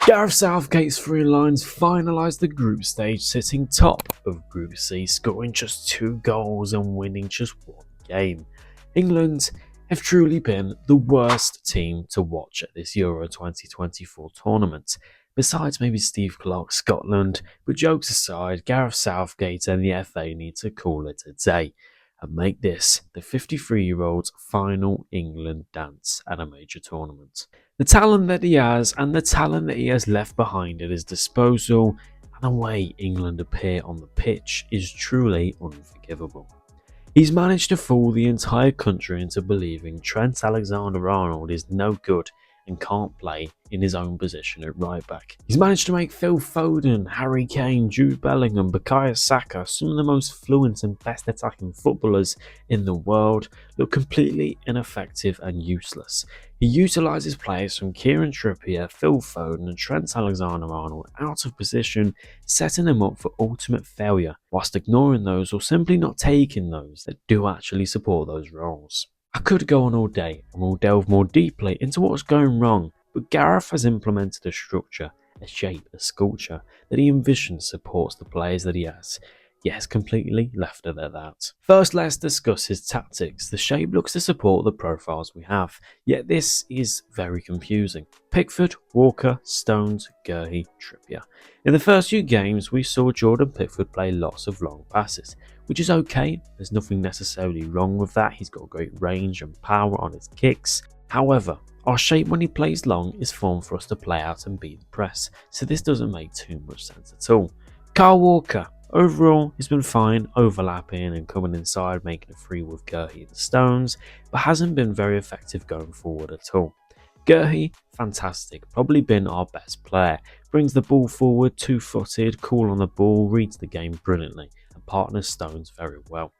Gareth Southgate's three lions finalised the group stage, sitting top of Group C, scoring just 2 goals and winning just 1 game. England have truly been the worst team to watch at this Euro 2024 tournament. Besides maybe Steve Clarke's Scotland, but jokes aside, Gareth Southgate and the FA need to call it a day and make this the 53-year-old's final England dance at a major tournament. The talent that he has and the talent that he has left behind at his disposal and the way England appear on the pitch is truly unforgivable. He's managed to fool the entire country into believing Trent Alexander-Arnold is no good and can't play in his own position at right back. He's managed to make Phil Foden, Harry Kane, Jude Bellingham, Bukayo Saka, some of the most fluent and best attacking footballers in the world, look completely ineffective and useless. He utilises players from Kieran Trippier, Phil Foden and Trent Alexander-Arnold out of position, setting them up for ultimate failure, whilst ignoring those or simply not taking those that do actually support those roles. I could go on all day and we'll delve more deeply into what's going wrong, but Gareth has implemented a structure, a shape, a sculpture that he envisions supports the players that he has, yet has completely left it at that. First, let's discuss his tactics. The shape looks to support the profiles we have, yet this is very confusing. Pickford, Walker, Stones, Guehi, Trippier. In the first few games, we saw Jordan Pickford play lots of long passes, which is okay. There's nothing necessarily wrong with that. He's got great range and power on his kicks. However, our shape when he plays long is formed for us to play out and beat the press, so this doesn't make too much sense at all. Kyle Walker. Overall, he's been fine, overlapping and coming inside, making a free with Guehi and Stones, but hasn't been very effective going forward at all. Guehi, fantastic, probably been our best player, brings the ball forward, two-footed, cool on the ball, reads the game brilliantly, and partners Stones very well.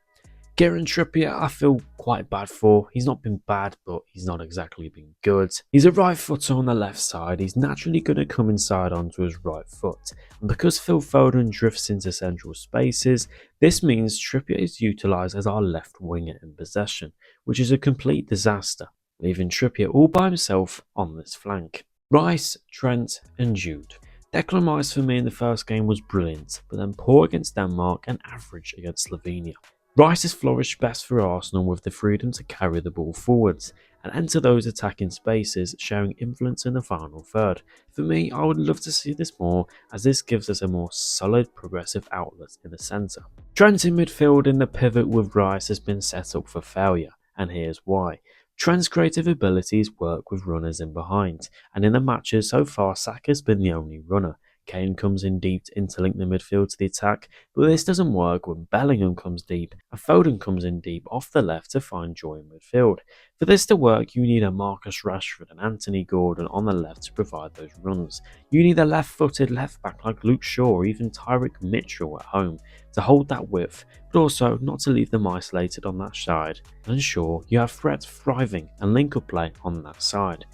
Kieran Trippier, I feel quite bad for. He's not been bad, but he's not exactly been good. He's a right footer on the left side. He's naturally going to come inside onto his right foot. And because Phil Foden drifts into central spaces, this means Trippier is utilised as our left winger in possession, which is a complete disaster, leaving Trippier all by himself on this flank. Rice, Trent and Jude. Declan Rice for me in the first game was brilliant, but then poor against Denmark and average against Slovenia. Rice has flourished best for Arsenal with the freedom to carry the ball forwards and enter those attacking spaces, showing influence in the final third. For me, I would love to see this more, as this gives us a more solid progressive outlet in the centre. Trent in midfield in the pivot with Rice has been set up for failure, and here's why. Trent's creative abilities work with runners in behind, and in the matches so far Saka's been the only runner. Kane comes in deep to interlink the midfield to the attack, but this doesn't work when Bellingham comes deep and Foden comes in deep off the left to find joy in midfield. For this to work, you need a Marcus Rashford and Anthony Gordon on the left to provide those runs. You need a left-footed left-back like Luke Shaw or even Tyrick Mitchell at home to hold that width, but also not to leave them isolated on that side and ensure you have threats thriving and link-up play on that side.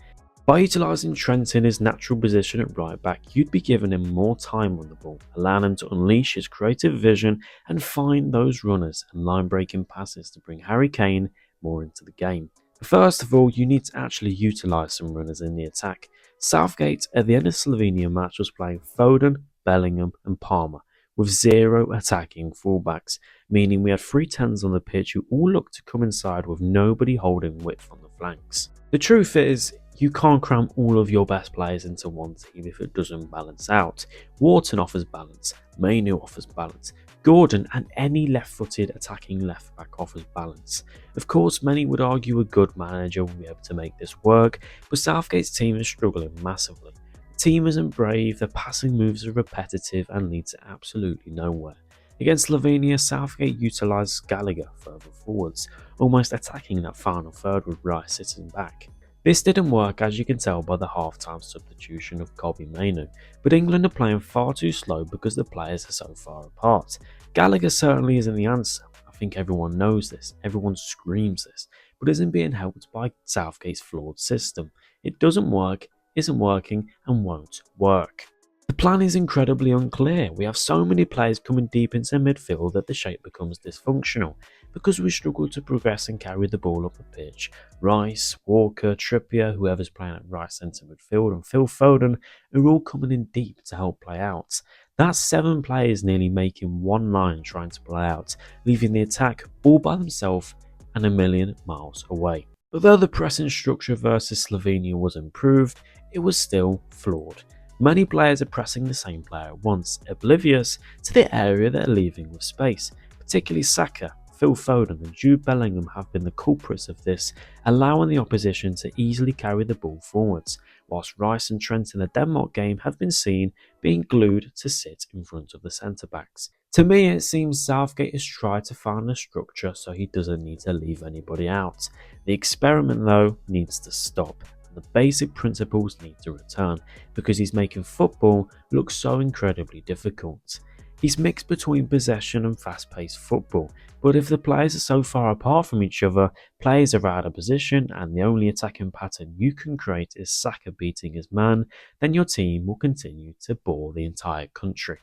By utilising Trent in his natural position at right back, you'd be giving him more time on the ball, allowing him to unleash his creative vision and find those runners and line-breaking passes to bring Harry Kane more into the game. But first of all, you need to actually utilise some runners in the attack. Southgate at the end of the Slovenia match was playing Foden, Bellingham and Palmer, with 0 attacking fullbacks, meaning we had 3 10s on the pitch who all looked to come inside with nobody holding width on the flanks. The truth is, you can't cram all of your best players into one team if it doesn't balance out. Wharton offers balance, Mainu offers balance, Gordon and any left-footed attacking left-back offers balance. Of course, many would argue a good manager will be able to make this work, but Southgate's team is struggling massively. The team isn't brave, the passing moves are repetitive and lead to absolutely nowhere. Against Slovenia, Southgate utilised Gallagher further forwards, almost attacking that final third with Rice sitting back. This didn't work, as you can tell by the half-time substitution of Kobbie Mainoo, but England are playing far too slow because the players are so far apart. Gallagher certainly isn't the answer. I think everyone knows this, everyone screams this, but isn't being helped by Southgate's flawed system. It doesn't work, isn't working and won't work. The plan is incredibly unclear. We have so many players coming deep into midfield that the shape becomes dysfunctional, because we struggle to progress and carry the ball up the pitch. Rice, Walker, Trippier, whoever's playing at right centre midfield, and Phil Foden are all coming in deep to help play out. That's 7 players nearly making one line trying to play out, leaving the attack all by themselves and a million miles away. But though the pressing structure versus Slovenia was improved, it was still flawed. Many players are pressing the same player at once, oblivious to the area they're leaving with space. Particularly Saka, Phil Foden and Jude Bellingham have been the culprits of this, allowing the opposition to easily carry the ball forwards, whilst Rice and Trent in the Denmark game have been seen being glued to sit in front of the centre-backs. To me, it seems Southgate has tried to find a structure so he doesn't need to leave anybody out. The experiment, though, needs to stop. The basic principles need to return because he's making football look so incredibly difficult. He's mixed between possession and fast-paced football, but if the players are so far apart from each other, players are out of position and the only attacking pattern you can create is Saka beating his man, then your team will continue to bore the entire country.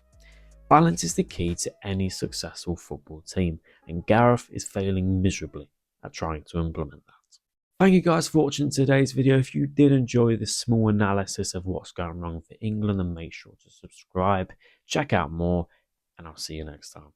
Balance is the key to any successful football team, and Gareth is failing miserably at trying to implement that. Thank you guys for watching today's video. If you did enjoy this small analysis of what's going wrong for England, then make sure to subscribe, check out more, and I'll see you next time.